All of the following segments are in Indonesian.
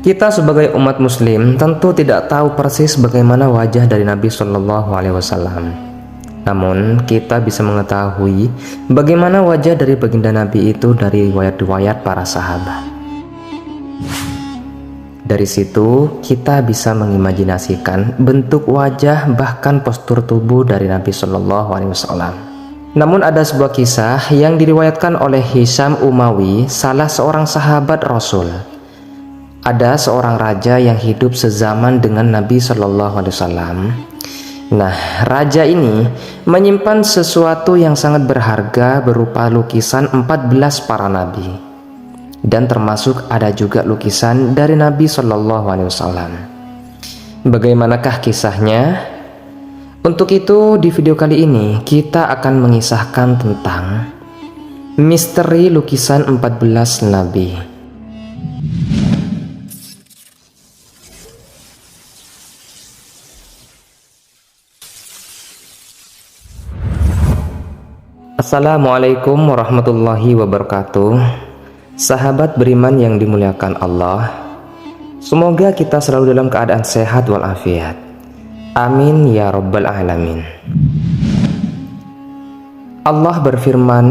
Kita sebagai umat muslim tentu tidak tahu persis bagaimana wajah dari Nabi Shallallahu Alaihi Wasallam. Namun kita bisa mengetahui bagaimana wajah dari baginda Nabi itu dari riwayat-riwayat para sahabat. Dari situ kita bisa mengimajinasikan bentuk wajah bahkan postur tubuh dari Nabi Shallallahu Alaihi Wasallam. Namun ada sebuah kisah yang diriwayatkan oleh Hisham Umawi, salah seorang sahabat Rasul. Ada seorang raja yang hidup sezaman dengan Nabi Shallallahu Alaihi Wasallam. Nah, raja ini menyimpan sesuatu yang sangat berharga berupa lukisan 14 para nabi. Dan termasuk ada juga lukisan dari Nabi Shallallahu Alaihi Wasallam. Bagaimanakah kisahnya? Untuk itu di video kali ini kita akan mengisahkan tentang misteri lukisan 14 nabi. Assalamualaikum warahmatullahi wabarakatuh. Sahabat beriman yang dimuliakan Allah, semoga kita selalu dalam keadaan sehat walafiat. Amin ya rabbal alamin. Allah berfirman,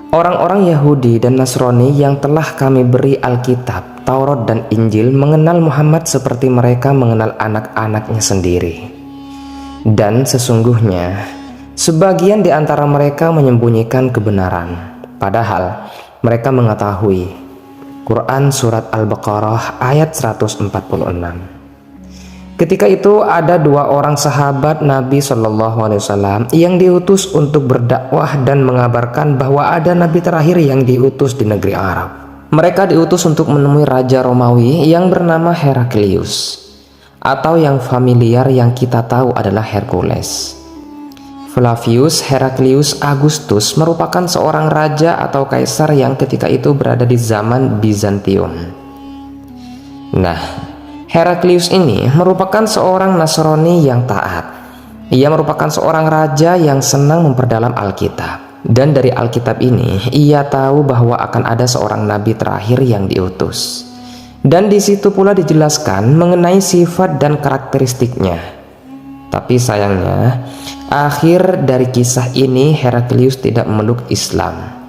orang-orang Yahudi dan Nasrani yang telah kami beri Alkitab, Taurat dan Injil mengenal Muhammad seperti mereka mengenal anak-anaknya sendiri. Dan sesungguhnya sebagian di antara mereka menyembunyikan kebenaran, padahal mereka mengetahui. Quran Surat Al-Baqarah ayat 146. Ketika itu ada dua orang sahabat Nabi Shallallahu Alaihi Wasallam yang diutus untuk berdakwah dan mengabarkan bahwa ada nabi terakhir yang diutus di negeri Arab. Mereka diutus untuk menemui Raja Romawi yang bernama Heraklius, atau yang familiar yang kita tahu adalah Hercules. Flavius Heraklius Augustus merupakan seorang raja atau kaisar yang ketika itu berada di zaman Bizantium. Nah, Heraklius ini merupakan seorang Nasrani yang taat. Ia merupakan seorang raja yang senang memperdalam Alkitab. Dan dari Alkitab ini, ia tahu bahwa akan ada seorang nabi terakhir yang diutus. Dan di situ pula dijelaskan mengenai sifat dan karakteristiknya. Tapi sayangnya, akhir dari kisah ini Heraklius tidak memeluk Islam.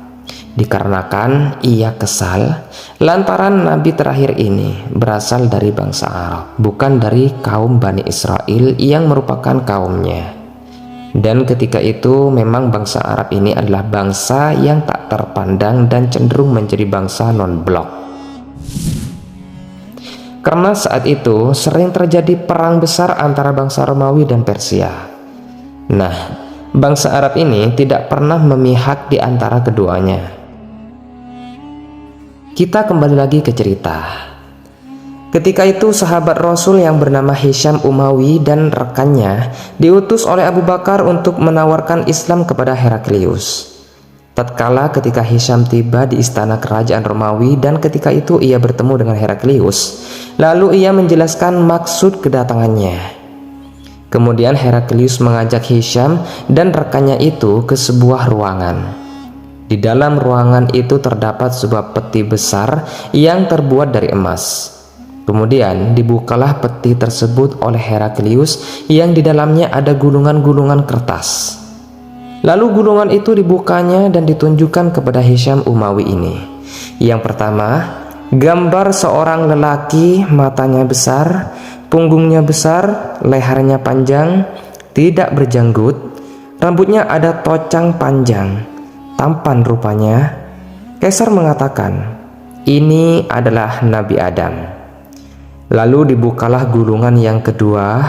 Dikarenakan ia kesal lantaran nabi terakhir ini berasal dari bangsa Arab, bukan dari kaum Bani Israel yang merupakan kaumnya. Dan ketika itu memang bangsa Arab ini adalah bangsa yang tak terpandang dan cenderung menjadi bangsa non-blok. Karena saat itu sering terjadi perang besar antara bangsa Romawi dan Persia. Nah, bangsa Arab ini tidak pernah memihak di antara keduanya. Kita kembali lagi ke cerita. Ketika itu sahabat Rasul yang bernama Hisham Umawi dan rekannya diutus oleh Abu Bakar untuk menawarkan Islam kepada Heraklius. Tatkala ketika Hisham tiba di istana kerajaan Romawi dan ketika itu ia bertemu dengan Heraklius, lalu ia menjelaskan maksud kedatangannya. Kemudian Heraklius mengajak Hisham dan rekannya itu ke sebuah ruangan. Di dalam ruangan itu terdapat sebuah peti besar yang terbuat dari emas. Kemudian dibukalah peti tersebut oleh Heraklius yang di dalamnya ada gulungan-gulungan kertas. Lalu gulungan itu dibukanya dan ditunjukkan kepada Hisham Umawi ini. Yang pertama, gambar seorang lelaki, matanya besar, punggungnya besar, lehernya panjang, tidak berjanggut, rambutnya ada tocang panjang, tampan rupanya. Kaisar mengatakan, ini adalah Nabi Adam. Lalu dibukalah gulungan yang kedua,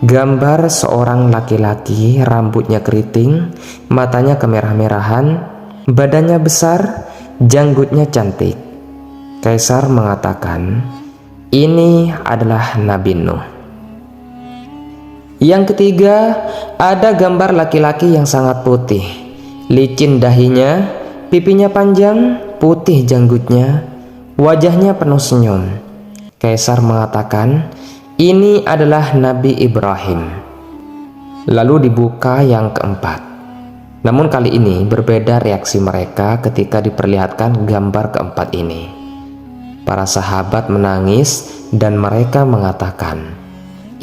gambar seorang laki-laki, rambutnya keriting, matanya kemerah-merahan, badannya besar, janggutnya cantik. Kaisar mengatakan, ini adalah Nabi Nuh. Yang ketiga, ada gambar laki-laki yang sangat putih, licin dahinya, pipinya panjang, putih janggutnya, wajahnya penuh senyum. Kaisar mengatakan, ini adalah Nabi Ibrahim. Lalu dibuka yang keempat. Namun kali ini berbeda reaksi mereka ketika diperlihatkan gambar keempat ini. Para sahabat menangis dan mereka mengatakan,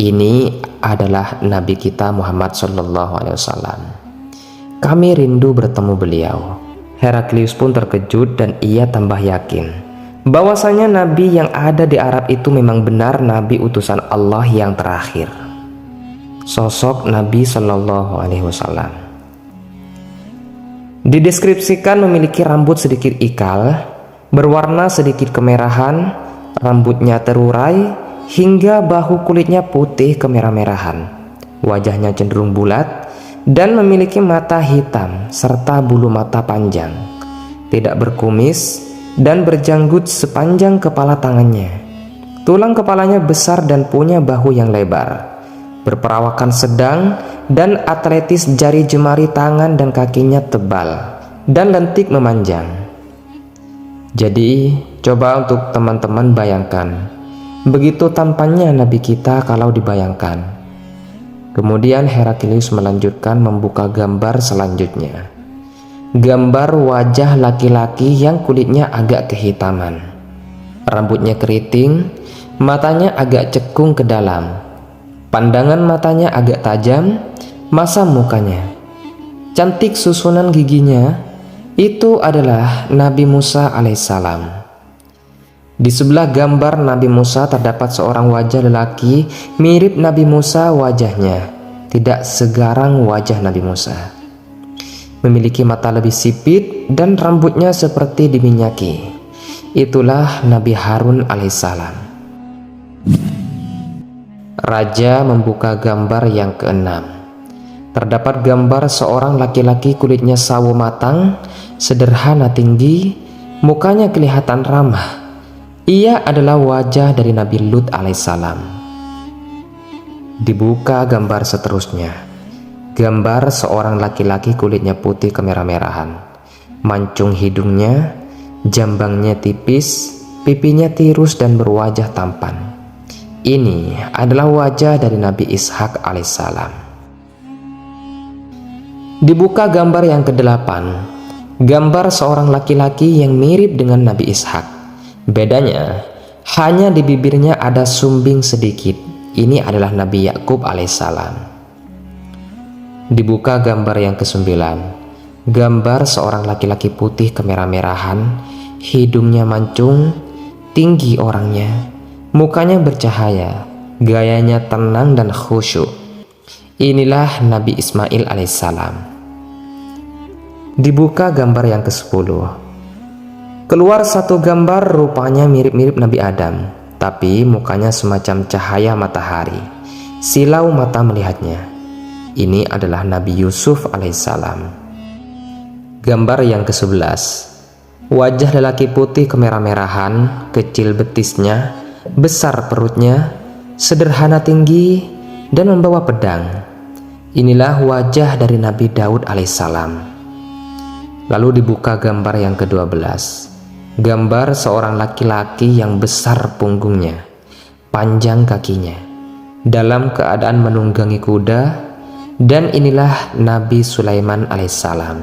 "Ini adalah Nabi kita Muhammad SAW. Kami rindu bertemu beliau." Heraklius pun terkejut dan ia tambah yakin bahwasanya Nabi yang ada di Arab itu memang benar Nabi utusan Allah yang terakhir. Sosok Nabi SAW dideskripsikan memiliki rambut sedikit ikal, berwarna sedikit kemerahan, rambutnya terurai hingga bahu kulitnya putih kemerah-merahan, wajahnya cenderung bulat dan memiliki mata hitam serta bulu mata panjang, tidak berkumis dan berjanggut sepanjang kepala tangannya. Tulang kepalanya besar dan punya bahu yang lebar, berperawakan sedang dan atletis, jari jemari tangan dan kakinya tebal dan lentik memanjang. Jadi, coba untuk teman-teman bayangkan, begitu tampannya Nabi kita kalau dibayangkan. Kemudian Heraklius melanjutkan membuka gambar selanjutnya. Gambar wajah laki-laki yang kulitnya agak kehitaman, rambutnya keriting, matanya agak cekung ke dalam, pandangan matanya agak tajam, masam mukanya, cantik susunan giginya. Itu adalah Nabi Musa alaihissalam. Di sebelah gambar Nabi Musa terdapat seorang wajah lelaki mirip Nabi Musa, wajahnya tidak segarang wajah Nabi Musa. Memiliki mata lebih sipit dan rambutnya seperti diminyaki. Itulah Nabi Harun alaihissalam. Raja membuka gambar yang keenam. Terdapat gambar seorang laki-laki kulitnya sawo matang, sederhana tinggi, mukanya kelihatan ramah. Ia adalah wajah dari Nabi Lut alaihissalam. Dibuka gambar seterusnya. Gambar seorang laki-laki kulitnya putih kemerah-merahan, mancung hidungnya, jambangnya tipis, pipinya tirus dan berwajah tampan. Ini adalah wajah dari Nabi Ishak alaihissalam. Dibuka gambar yang ke-8. Gambar seorang laki-laki yang mirip dengan Nabi Ishak. Bedanya, hanya di bibirnya ada sumbing sedikit. Ini adalah Nabi Yakub alaihissalam. Dibuka gambar yang ke-9. Gambar seorang laki-laki putih kemerah-merahan, hidungnya mancung, tinggi orangnya, mukanya bercahaya, gayanya tenang dan khusyuk. Inilah Nabi Ismail alaihissalam. Dibuka gambar yang ke-10. Keluar satu gambar rupanya mirip-mirip Nabi Adam, tapi mukanya semacam cahaya matahari. Silau mata melihatnya. Ini adalah Nabi Yusuf alaihissalam. Gambar yang ke-11. Wajah lelaki putih kemerah-merahan, kecil betisnya, besar perutnya, sederhana tinggi, dan membawa pedang. Inilah wajah dari Nabi Daud alaihissalam. Lalu dibuka gambar yang ke-12. Gambar seorang laki-laki yang besar punggungnya, panjang kakinya, dalam keadaan menunggangi kuda, dan inilah Nabi Sulaiman alaihissalam.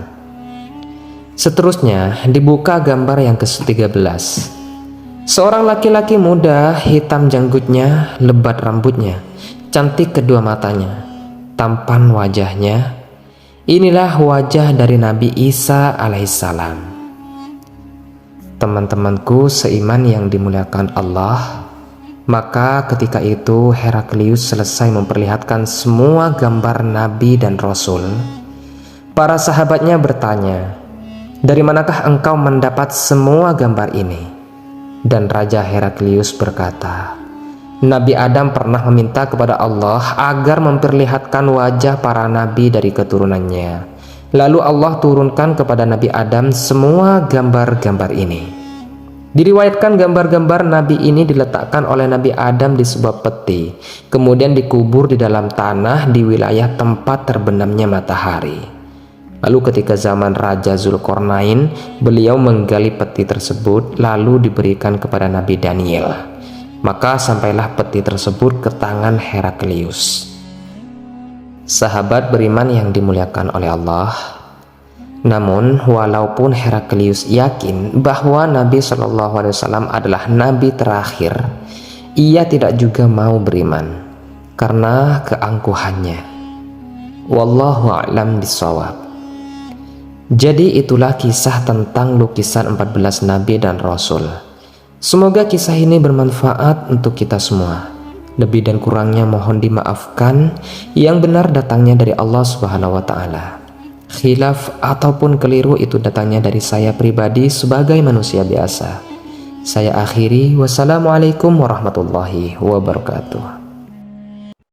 Seterusnya dibuka gambar yang ke-13. Seorang laki-laki muda, hitam janggutnya, lebat rambutnya, cantik kedua matanya, tampan wajahnya. Inilah wajah dari Nabi Isa alaihissalam. Teman-temanku seiman yang dimuliakan Allah, maka ketika itu Heraklius selesai memperlihatkan semua gambar Nabi dan Rasul. Para sahabatnya bertanya, "Dari manakah engkau mendapat semua gambar ini?" Dan Raja Heraklius berkata, "Nabi Adam pernah meminta kepada Allah agar memperlihatkan wajah para nabi dari keturunannya. Lalu Allah turunkan kepada Nabi Adam semua gambar-gambar ini." Diriwayatkan gambar-gambar nabi ini diletakkan oleh Nabi Adam di sebuah peti, kemudian dikubur di dalam tanah di wilayah tempat terbenamnya matahari. Lalu ketika zaman Raja Zulkarnain, beliau menggali peti tersebut lalu diberikan kepada Nabi Daniel. Maka sampailah peti tersebut ke tangan Heraklius. Sahabat beriman yang dimuliakan oleh Allah, Namun, walaupun Heraklius yakin bahwa Nabi Shallallahu Alaihi Wasallam adalah nabi terakhir, ia tidak juga mau beriman karena keangkuhannya. Wallahu a'lam bishawab. Jadi itulah kisah tentang lukisan 14 nabi dan rasul. Semoga kisah ini bermanfaat untuk kita semua. Lebih dan kurangnya mohon dimaafkan. Yang benar datangnya dari Allah Subhanahu wa taala. Khilaf ataupun keliru itu datangnya dari saya pribadi sebagai manusia biasa. Saya akhiri, wassalamualaikum warahmatullahi wabarakatuh.